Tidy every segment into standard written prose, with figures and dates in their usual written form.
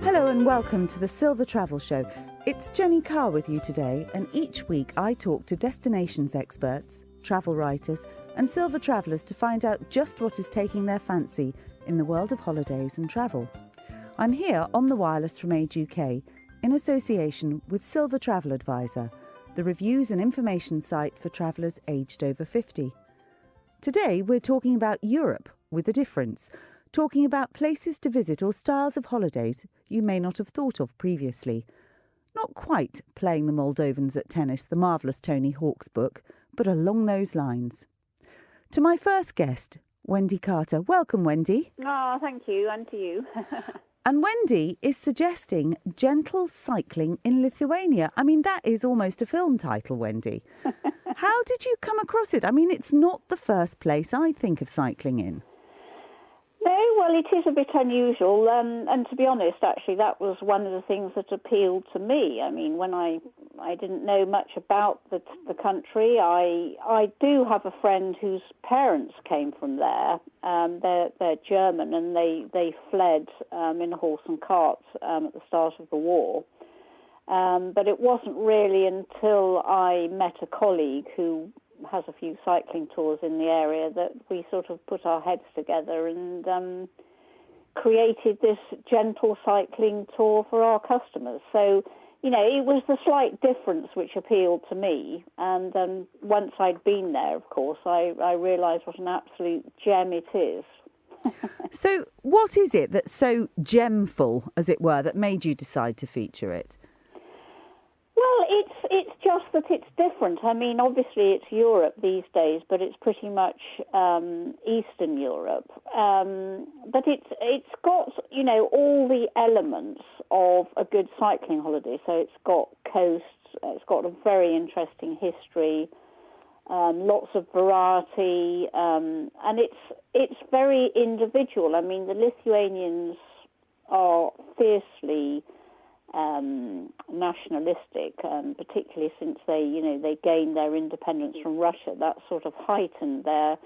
Hello and welcome to the Silver Travel Show. It's Jenny Carr with you today, and each week I talk to destinations experts, travel writers and silver travellers to find out just what is taking their fancy in the world of holidays and travel. I'm here on the wireless from Age UK in association with Silver Travel Advisor, the reviews and information site for travellers aged over 50. Today we're talking about Europe with a difference, talking about places to visit or styles of holidays you may not have thought of previously. Not quite playing the Moldovans at tennis, the marvellous Tony Hawk's book, but along those lines. To my first guest, Wendy Carter. Welcome, Wendy. Oh, thank you, and to you. And Wendy is suggesting gentle cycling in Lithuania. I mean, that is almost a film title, Wendy. How did you come across it? I mean, it's not the first place I think of cycling in. No, well, it is a bit unusual, and to be honest, actually, that was one of the things that appealed to me. I mean, when I didn't know much about the country, I do have a friend whose parents came from there. They're German, and they fled in a horse and cart at the start of the war. But it wasn't really until I met a colleague who has a few cycling tours in the area that we sort of put our heads together and created this gentle cycling tour for our customers. So, you know, it was the slight difference which appealed to me. And once I'd been there, of course, I realised what an absolute gem it is. So what is it that's so gemful, as it were, that made you decide to feature it? Well, it's just that it's different. I mean, obviously it's Europe these days, but it's pretty much Eastern Europe. But it's got, you know, all the elements of a good cycling holiday. So it's got coasts, it's got a very interesting history, lots of variety, and it's very individual. I mean, the Lithuanians are fiercely nationalistic, particularly since they gained their independence from Russia. That sort of heightened their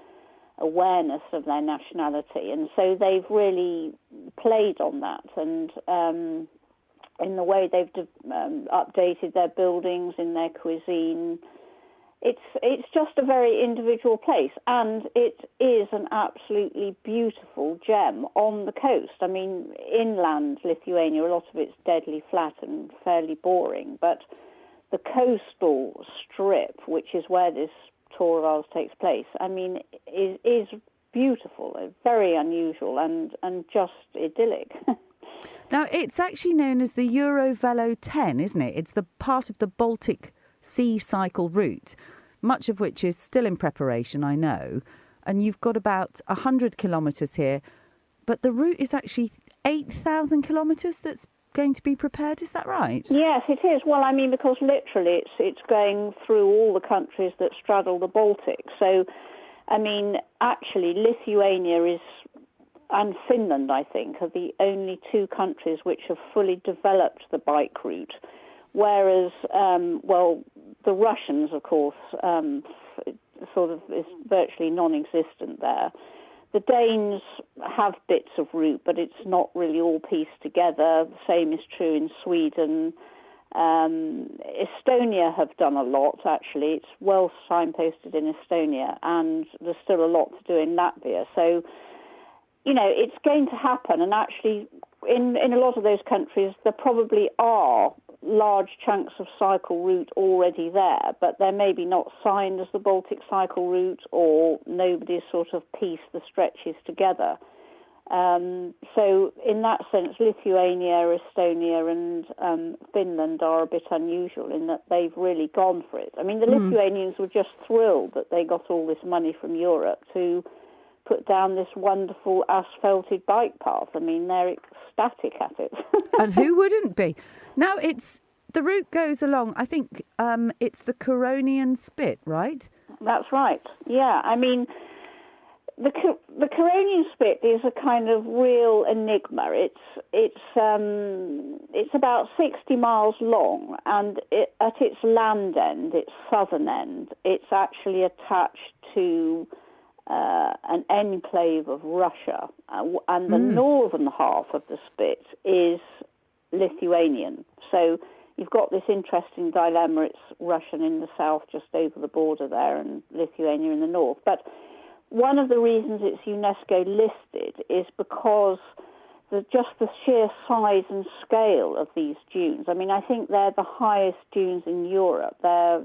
awareness of their nationality, and so they've really played on that. And in the way they've updated their buildings, in their cuisine, it's just a very individual place, and it is an absolutely beautiful gem on the coast. I mean, inland Lithuania, a lot of it's deadly flat and fairly boring, but the coastal strip, which is where this tour of ours takes place, I mean, is beautiful, very unusual, and just idyllic. Now, it's actually known as the Eurovelo 10, isn't it? It's the part of the Baltic Sea cycle route, much of which is still in preparation, I know. And you've got about 100 kilometres here, but the route is actually 8,000 kilometres that's going to be prepared. Is that right? Yes, it is. Well, I mean, because literally it's going through all the countries that straddle the Baltic. So, I mean, actually, Lithuania and Finland, I think, are the only two countries which have fully developed the bike route. Whereas, the Russians, of course, sort of is virtually non-existent there. The Danes have bits of route, but it's not really all pieced together. The same is true in Sweden. Estonia have done a lot, actually. It's well signposted in Estonia, and there's still a lot to do in Latvia. So, you know, it's going to happen, and actually in a lot of those countries there probably are large chunks of cycle route already there, but they're maybe not signed as the Baltic cycle route, or nobody's sort of pieced the stretches together. So in that sense, Lithuania, Estonia and Finland are a bit unusual in that they've really gone for it. I mean, the Lithuanians were just thrilled that they got all this money from Europe to put down this wonderful asphalted bike path. I mean, they're ecstatic at it. And who wouldn't be? Now, the route goes along, I think it's the Curonian Spit, right? That's right, yeah. I mean, the Curonian Spit is a kind of real enigma. It's about 60 miles long, and at its land end, its southern end, it's actually attached to an enclave of Russia, and the northern half of the Spit is Lithuanian. So you've got this interesting dilemma. It's Russian in the south, just over the border there, and Lithuania in the north. But one of the reasons it's UNESCO listed is because just the sheer size and scale of these dunes. I mean, I think they're the highest dunes in Europe. They're,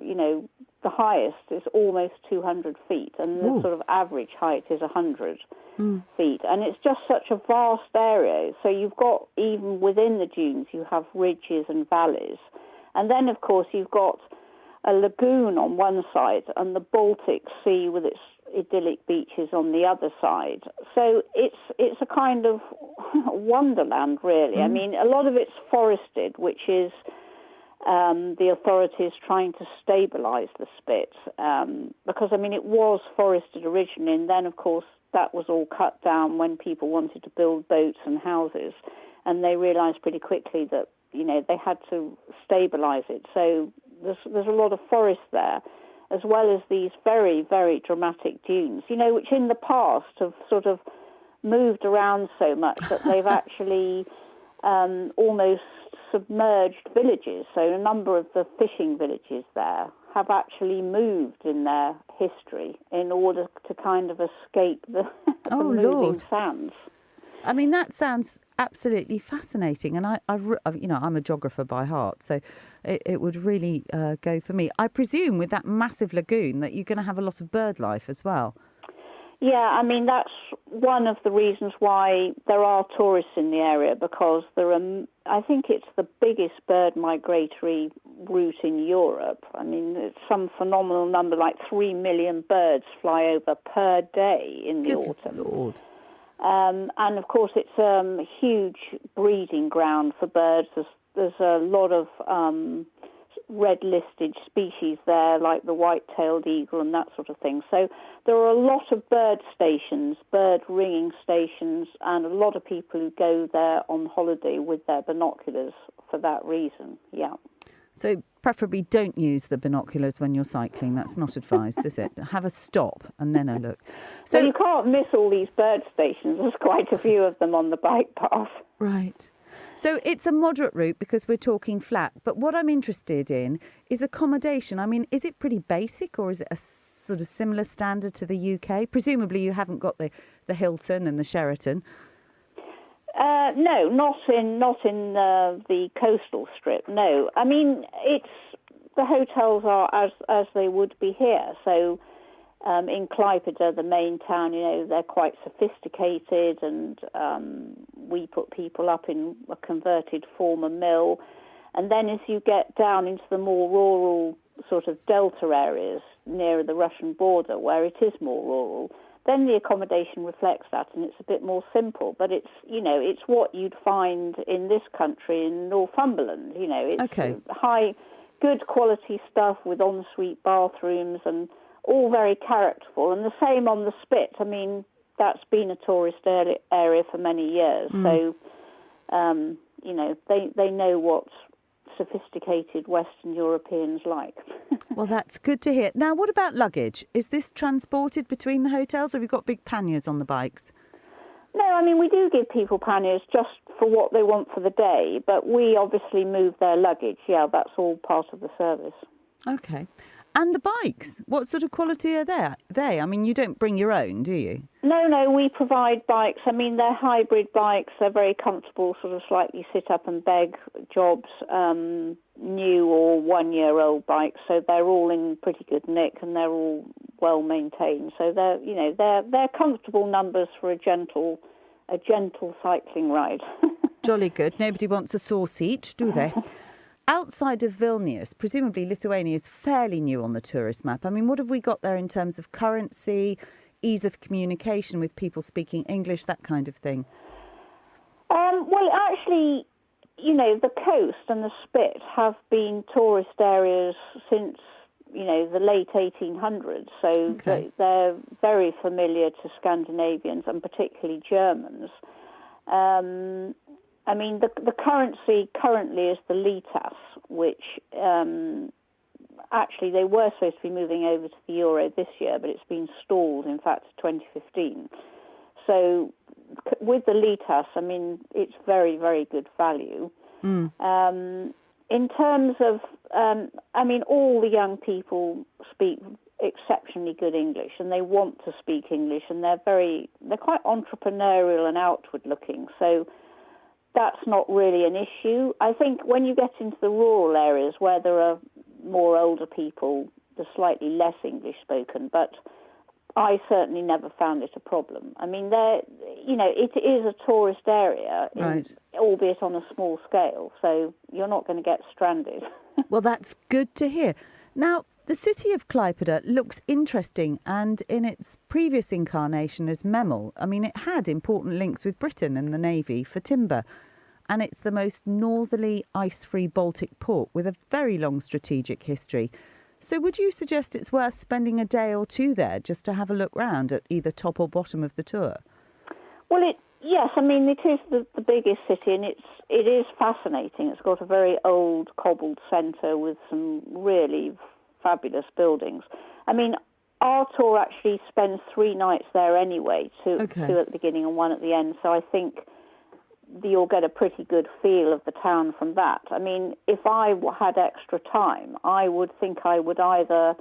the highest is almost 200 feet, and the sort of average height is 100 feet. And it's just such a vast area. So you've got, even within the dunes, you have ridges and valleys. And then, of course, you've got a lagoon on one side and the Baltic Sea with its idyllic beaches on the other side. So it's a kind of wonderland, really. I mean, a lot of it's forested, which is the authorities trying to stabilise the Spit, because, I mean, it was forested originally, and then, of course, that was all cut down when people wanted to build boats and houses, and they realised pretty quickly that, they had to stabilise it. So there's a lot of forest there, as well as these very, very dramatic dunes, which in the past have sort of moved around so much that they've actually almost submerged villages. So a number of the fishing villages there have actually moved in their history in order to kind of escape the moving sands. I mean, that sounds absolutely fascinating, and I'm a geographer by heart, so it would really go for me. I presume with that massive lagoon that you're going to have a lot of bird life as well. Yeah, I mean, that's one of the reasons why there are tourists in the area, because I think it's the biggest bird migratory route in Europe. I mean, it's some phenomenal number, like 3 million birds fly over per day in the autumn. Lord. And, of course, it's a huge breeding ground for birds. There's a lot of red-listed species there, like the white-tailed eagle and that sort of thing. So there are a lot of bird stations, bird ringing stations, and a lot of people who go there on holiday with their binoculars for that reason, yeah. So preferably don't use the binoculars when you're cycling. That's not advised, is it? Have a stop and then a look. So you can't miss all these bird stations. There's quite a few of them on the bike path. Right. So it's a moderate route because we're talking flat. But what I'm interested in is accommodation. I mean, is it pretty basic, or is it a sort of similar standard to the UK? Presumably you haven't got the Hilton and the Sheraton. No, not in the coastal strip. No, I mean, the hotels are as they would be here. So in Klaipeda, the main town, they're quite sophisticated, and we put people up in a converted former mill. And then as you get down into the more rural sort of delta areas nearer the Russian border, where it is more rural, then the accommodation reflects that, and it's a bit more simple. But it's what you'd find in this country in Northumberland. It's high, good quality stuff with ensuite bathrooms and all very characterful. And the same on the Spit. I mean, that's been a tourist area for many years. So, they know what sophisticated Western Europeans like. Well, that's good to hear. Now, what about luggage? Is this transported between the hotels, or have you got big panniers on the bikes? No, I mean, we do give people panniers just for what they want for the day, but we obviously move their luggage. Yeah, that's all part of the service. Okay. And the bikes, what sort of quality are they? I mean, you don't bring your own, do you? No, we provide bikes. I mean, they're hybrid bikes. They're very comfortable, sort of slightly sit-up-and-beg jobs, new or one-year-old bikes. So they're all in pretty good nick, and they're all well-maintained. So they're comfortable numbers for a gentle cycling ride. Jolly good. Nobody wants a sore seat, do they? Outside of Vilnius, presumably Lithuania is fairly new on the tourist map. I mean, what have we got there in terms of currency, ease of communication with people speaking English, that kind of thing? Well, actually, the coast and the Spit have been tourist areas since, the late 1800s. So they're very familiar to Scandinavians and particularly Germans. I mean, the currency currently is the litas, which actually, they were supposed to be moving over to the euro this year, but it's been stalled, in fact, to 2015. So with the litas, I mean, it's very, very good value. In terms of, I mean, all the young people speak exceptionally good English, and they want to speak English, and they're quite entrepreneurial and outward looking. So that's not really an issue. I think when you get into the rural areas where there are more older people, they're slightly less English spoken, but I certainly never found it a problem. I mean, it is a tourist area, right, albeit on a small scale, so you're not going to get stranded. Well, that's good to hear. Now, the city of Klaipėda looks interesting, and in its previous incarnation as Memel, I mean, it had important links with Britain and the Navy for timber, and it's the most northerly ice-free Baltic port with a very long strategic history. So would you suggest it's worth spending a day or two there just to have a look round at either top or bottom of the tour? Well, yes, I mean, it is the biggest city, and it is fascinating. It's got a very old cobbled centre with some really fabulous buildings. I mean, our tour actually spends 3 nights there anyway, two at the beginning and 1 at the end, so I think you'll get a pretty good feel of the town from that. I mean, if I had extra time, I would think I would either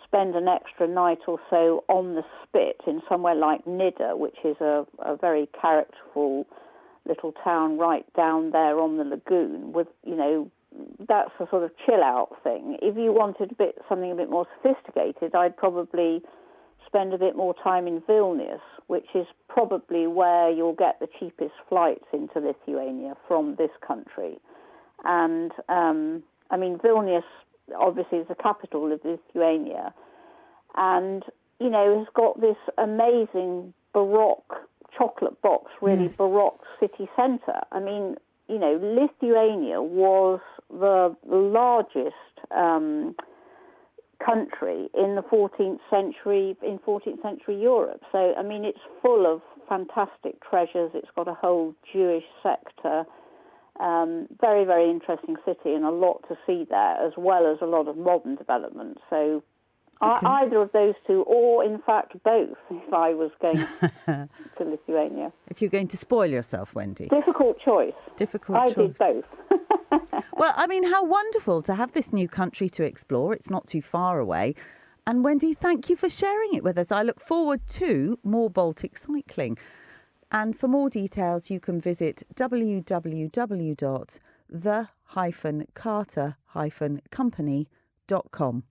spend an extra night or so on the spit in somewhere like Nidda, which is a very characterful little town right down there on the lagoon with, that's a sort of chill-out thing. If you wanted something a bit more sophisticated, I'd probably spend a bit more time in Vilnius, which is probably where you'll get the cheapest flights into Lithuania from this country. And, I mean, Vilnius obviously is the capital of Lithuania and, has got this amazing Baroque chocolate box, really Baroque city centre. I mean, Lithuania was the largest country in the 14th century Europe. So, I mean, it's full of fantastic treasures. It's got a whole Jewish sector. Very, very interesting city and a lot to see there, as well as a lot of modern development. So either of those two, or in fact both, if I was going to Lithuania. If you're going to spoil yourself, Wendy. Difficult choice. I did both. Well, I mean, how wonderful to have this new country to explore. It's not too far away. And Wendy, thank you for sharing it with us. I look forward to more Baltic cycling. And for more details, you can visit www.the-carter-company.com.